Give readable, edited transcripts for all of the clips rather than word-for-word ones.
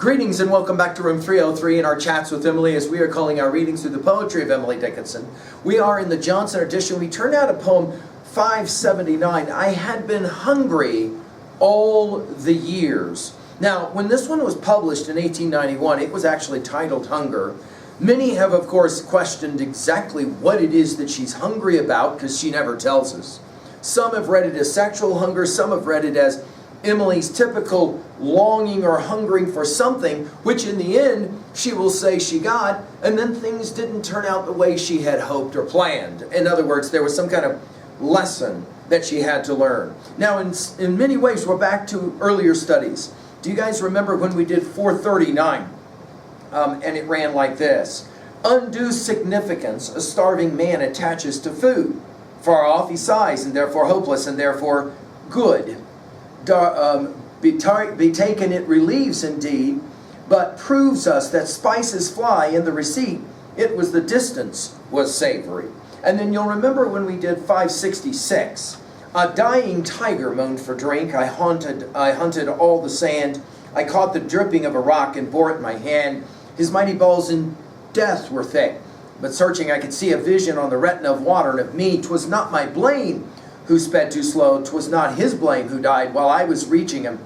Greetings and welcome back to room 303 in our chats with Emily as we are calling our readings through the poetry of Emily Dickinson. We are in the Johnson edition. We turned out a poem 579. I had been hungry all the years. Now, when this one was published in 1891, it was actually titled Hunger. Many have, of course, questioned exactly what it is that she's hungry about because she never tells us. Some have read it as sexual hunger. Some have read it as Emily's typical longing or hungering for something, which in the end she will say she got, and then things didn't turn out the way she had hoped or planned. In other words, there was some kind of lesson that she had to learn. Now, in many ways, we're back to earlier studies. Do you guys remember when we did 439? And it ran like this. Undue significance a starving man attaches to food. Far off he sighs, and therefore hopeless, and therefore good. Be taken it relieves indeed, but proves us that spices fly in the receipt. It was the distance was savory. And then you'll remember when we did 566. A dying tiger moaned for drink. I hunted all the sand. I caught the dripping of a rock and bore it in my hand. His mighty balls in death were thick, but searching I could see a vision on the retina of water and of me. 'Twas not my blame who sped too slow, 'twas not his blame who died while I was reaching him,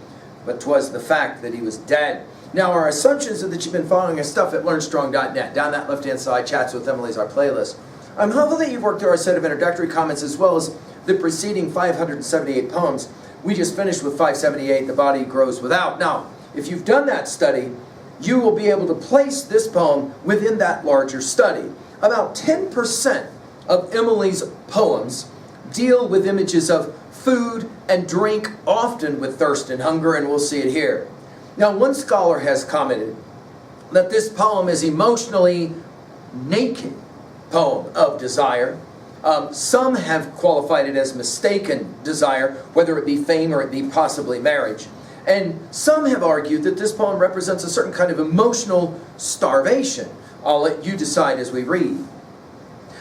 but 'twas the fact that he was dead. Now our assumptions are that you've been following our stuff at learnstrong.net. Down that left-hand side, Chats with Emily is our playlist. I'm hopeful that you've worked through our set of introductory comments as well as the preceding 578 poems. We just finished with 578, The Body Grows Without. Now, if you've done that study, you will be able to place this poem within that larger study. About 10% of Emily's poems deal with images of food and drink, often with thirst and hunger, and we'll see it here. Now, one scholar has commented that this poem is emotionally naked poem of desire. Some have qualified it as mistaken desire, whether it be fame or it be possibly marriage. And some have argued that this poem represents a certain kind of emotional starvation. I'll let you decide as we read.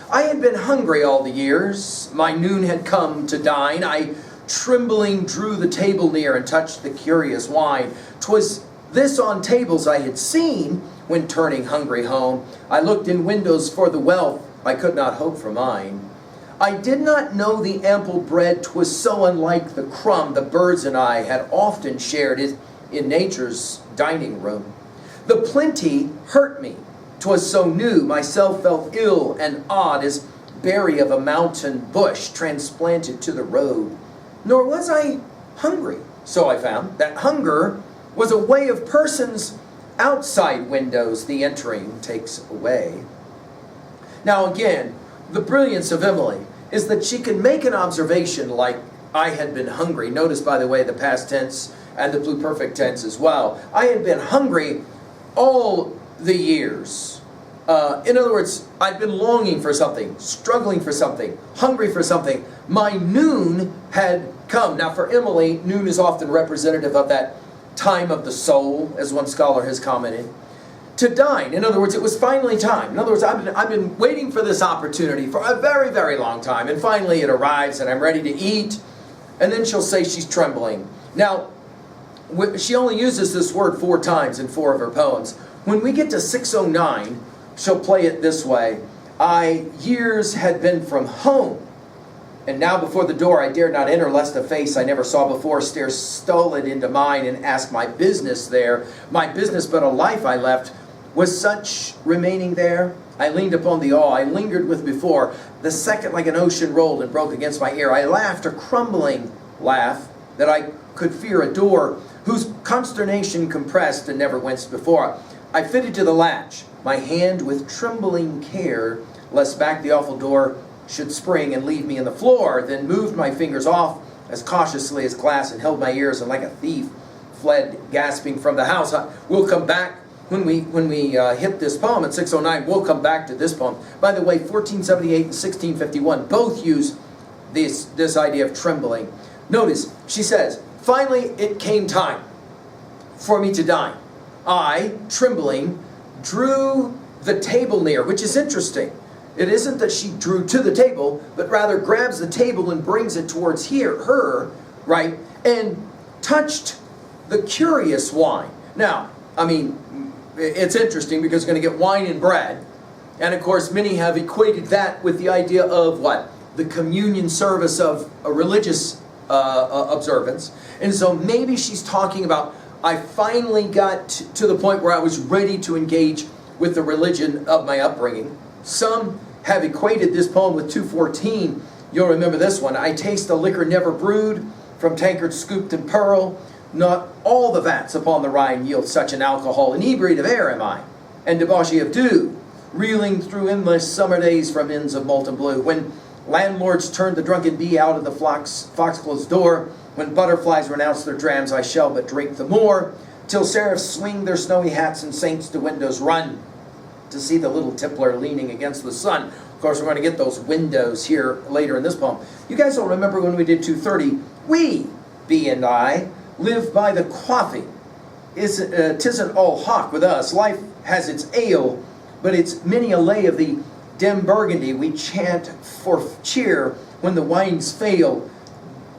I had been hungry all the years. My noon had come to dine. I trembling drew the table near and touched the curious wine. 'Twas this on tables I had seen when turning hungry home. I looked in windows for the wealth I could not hope for mine. I did not know the ample bread, 'twas so unlike the crumb the birds and I had often shared it in nature's dining room. The plenty hurt me, 'twas so new, myself felt ill and odd as berry of a mountain bush transplanted to the road. Nor was I hungry, so I found that hunger was a way of persons outside windows the entering takes away. Now again, the brilliance of Emily is that she can make an observation like, I had been hungry. Notice, by the way, the past tense and the pluperfect tense as well. I had been hungry all the years. In other words, I'd been longing for something, struggling for something, hungry for something. My noon had come. Now for Emily, noon is often representative of that time of the soul, as one scholar has commented. To dine. In other words, it was finally time. In other words, I've been waiting for this opportunity for a very, very long time. And finally it arrives and I'm ready to eat. And then she'll say she's trembling. Now, she only uses this word 4 times in 4 of her poems. When we get to 609, she'll play it this way. Years had been from home. And now before the door I dared not enter, lest a face I never saw before stare stolid into mine and ask my business there. My business but a life I left. Was such remaining there? I leaned upon the awe I lingered with before. The second like an ocean rolled and broke against my ear. I laughed a crumbling laugh that I could fear a door whose consternation compressed and never winced before. I fitted to the latch, my hand with trembling care, lest back the awful door should spring and leave me in the floor, then moved my fingers off as cautiously as glass and held my ears and like a thief fled gasping from the house. We'll come back when we hit this poem at 609. We'll come back to this poem. By the way, 1478 and 1651 both use this idea of trembling. Notice, she says, finally it came time for me to dine. I, trembling, drew the table near, which is interesting. It isn't that she drew to the table, but rather grabs the table and brings it towards her, right? And touched the curious wine. Now, I mean, it's interesting because we're going to get wine and bread. And of course, many have equated that with the idea of what? The communion service of a religious observance. And so maybe she's talking about, I finally got to the point where I was ready to engage with the religion of my upbringing. Some have equated this poem with 2:14. You'll remember this one. I taste a liquor never brewed, from tankards scooped in pearl. Not all the vats upon the Rhine yield such an alcohol. Inebriate of air am I, and debauchee of dew, reeling through endless summer days from inns of molten blue. When landlords turn the drunken bee out of the foxglove's door, when butterflies renounce their drams, I shall but drink the more, till seraphs swing their snowy hats and saints to windows run, to see the little tippler leaning against the sun. Of course, we're going to get those windows here later in this poem. You guys will remember when we did 2:30, we, B and I, live by the quaffing. Tisn't all hawk with us. Life has its ale, but it's many a lay of the dim burgundy. We chant for cheer when the wines fail.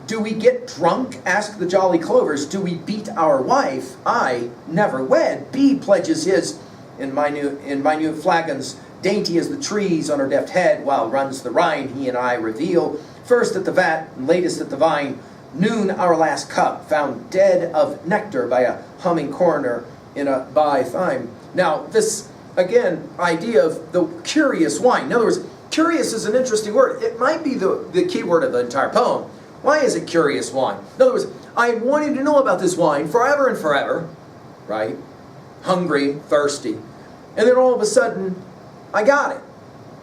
Do we get drunk? Ask the jolly clovers. Do we beat our wife? I never wed. B pledges his in minute flagons, dainty as the trees on her deft head, while runs the Rhine. He and I reveal, first at the vat and latest at the vine. Noon our last cup, found dead of nectar by a humming coroner in a by thyme. Now this, again, idea of the curious wine. In other words, curious is an interesting word. It might be the key word of the entire poem. Why is it curious wine? In other words, I wanted to know about this wine forever and forever, right? Hungry, thirsty. And then all of a sudden, I got it.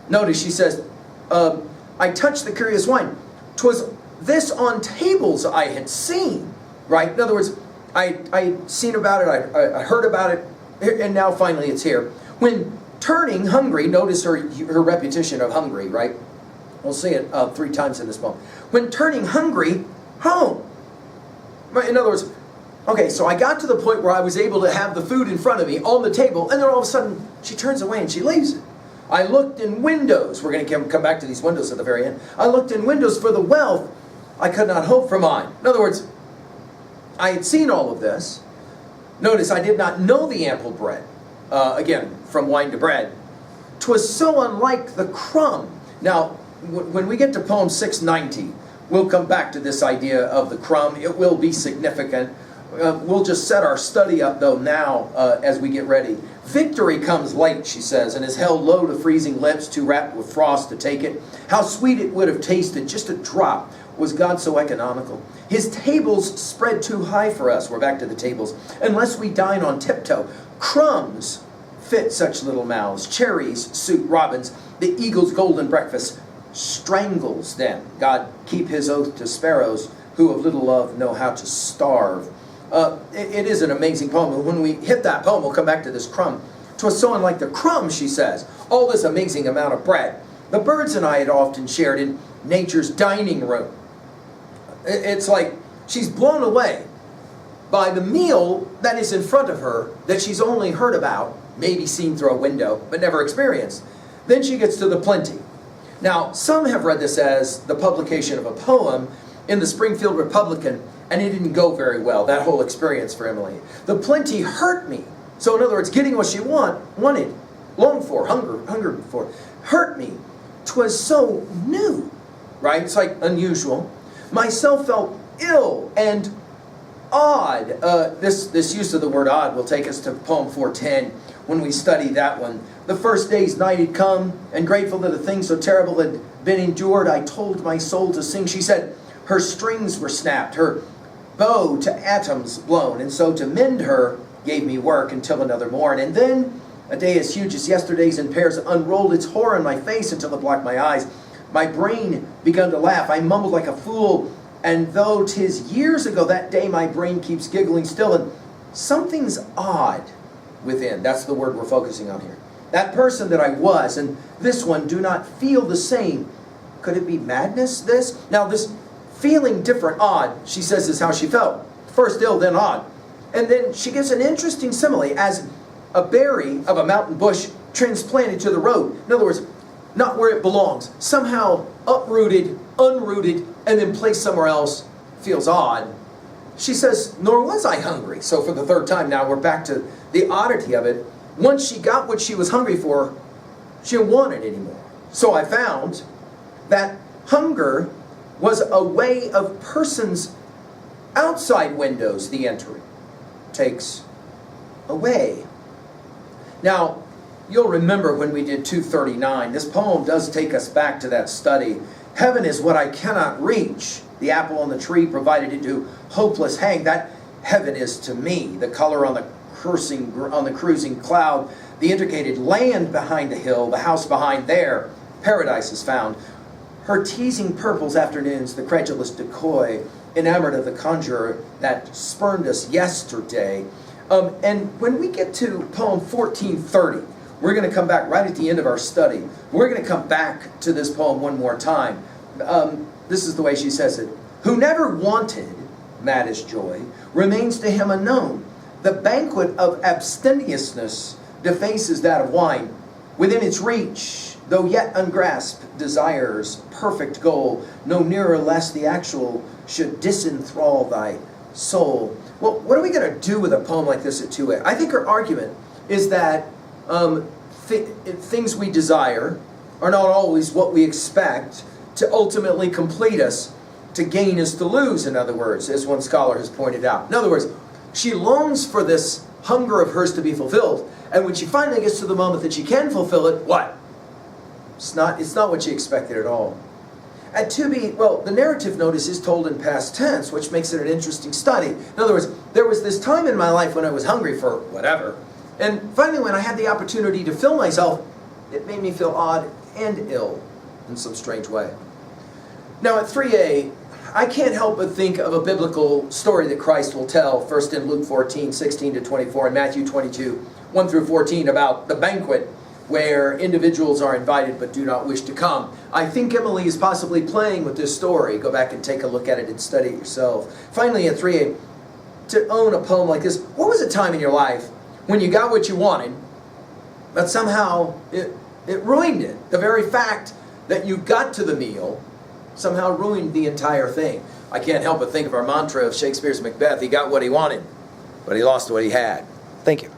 Notice she says, I touched the curious wine. 'Twas this on tables I had seen, right? In other words, I'd seen about it, I heard about it, and now finally it's here. When turning hungry, notice her repetition of hungry, right? We'll see it 3 times in this poem. When turning hungry, home. In other words, okay, so I got to the point where I was able to have the food in front of me on the table, and then all of a sudden she turns away and she leaves it. I looked in windows. We're going to come back to these windows at the very end. I looked in windows for the wealth I could not hope for mine. In other words, I had seen all of this. Notice I did not know the ample bread. Again, from wine to bread. 'Twas so unlike the crumb. Now, when we get to poem 690, we'll come back to this idea of the crumb. It will be significant. We'll just set our study up, though, now as we get ready. Victory comes late, she says, and is held low to freezing lips, too wrapped with frost to take it. How sweet it would have tasted, just a drop. Was God so economical? His tables spread too high for us. We're back to the tables. Unless we dine on tiptoe. Crumbs fit such little mouths. Cherries suit robins. The eagle's golden breakfast strangles them. God keep his oath to sparrows who of little love know how to starve. It is an amazing poem. When we hit that poem, we'll come back to this crumb. 'Twas so unlike the crumb, she says. All this amazing amount of bread. The birds and I had often shared in nature's dining room. It's like she's blown away by the meal that is in front of her that she's only heard about, maybe seen through a window, but never experienced. Then she gets to the plenty. Now, some have read this as the publication of a poem in the Springfield Republican, and it didn't go very well, that whole experience for Emily. The plenty hurt me. So in other words, getting what she wanted, longed for, hungered for, hurt me. 'Twas so new, right? It's like unusual. Myself felt ill and odd. This use of the word odd will take us to poem 410 when we study that one. The first day's night had come, and grateful that a thing so terrible had been endured, I told my soul to sing. She said her strings were snapped, her bow to atoms blown, and so to mend her gave me work until another morn. And then a day as huge as yesterday's in pairs unrolled its horror in my face until it blocked my eyes. My brain begun to laugh. I mumbled like a fool, and though 'tis years ago that day, my brain keeps giggling still, and something's odd within. That's the word we're focusing on here. That person that I was, and this one do not feel the same. Could it be madness, this? Now, this feeling different, odd, she says is how she felt. First ill, then odd. And then she gives an interesting simile as a berry of a mountain bush transplanted to the road. In other words, not where it belongs. Somehow uprooted, unrooted, and then placed somewhere else feels odd. she says, nor was I hungry. So for the third time now, we're back to the oddity of it. Once she got what she was hungry for, she didn't want it anymore. So I found that hunger was a way of persons outside windows the entry takes away. Now, you'll remember when we did 239, this poem does take us back to that study. Heaven is what I cannot reach. The apple on the tree provided into hopeless hang. That heaven is to me. The color on the cruising cloud, the indicated land behind the hill, the house behind there, paradise is found. Her teasing purples afternoons, the credulous decoy, enamored of the conjurer that spurned us yesterday. And when we get to poem 1430, we're going to come back right at the end of our study. We're going to come back to this poem one more time. This is the way she says it. Who never wanted, maddest joy, remains to him unknown. The banquet of abstemiousness defaces that of wine. Within its reach, though yet ungrasped, desires perfect goal. No nearer lest the actual should disenthrall thy soul. Well, what are we going to do with a poem like this at 2A? I think her argument is that things we desire are not always what we expect to ultimately complete us. To gain is to lose, in other words, as one scholar has pointed out. In other words, she longs for this hunger of hers to be fulfilled, and when she finally gets to the moment that she can fulfill it, what? It's not what she expected at all. At 2B, well, the narrative notice is told in past tense, which makes it an interesting study. In other words, there was this time in my life when I was hungry for whatever, and finally when I had the opportunity to fill myself, it made me feel odd and ill in some strange way. Now at 3A, I can't help but think of a biblical story that Christ will tell, first in Luke 14, 16 to 24, and Matthew 22, 1 through 14, about the banquet where individuals are invited but do not wish to come. I think Emily is possibly playing with this story. Go back and take a look at it and study it yourself. Finally, at 3A, to own a poem like this, what was a time in your life when you got what you wanted, but somehow it ruined it? The very fact that you got to the meal somehow ruined the entire thing. I can't help but think of our mantra of Shakespeare's Macbeth. He got what he wanted, but he lost what he had. Thank you.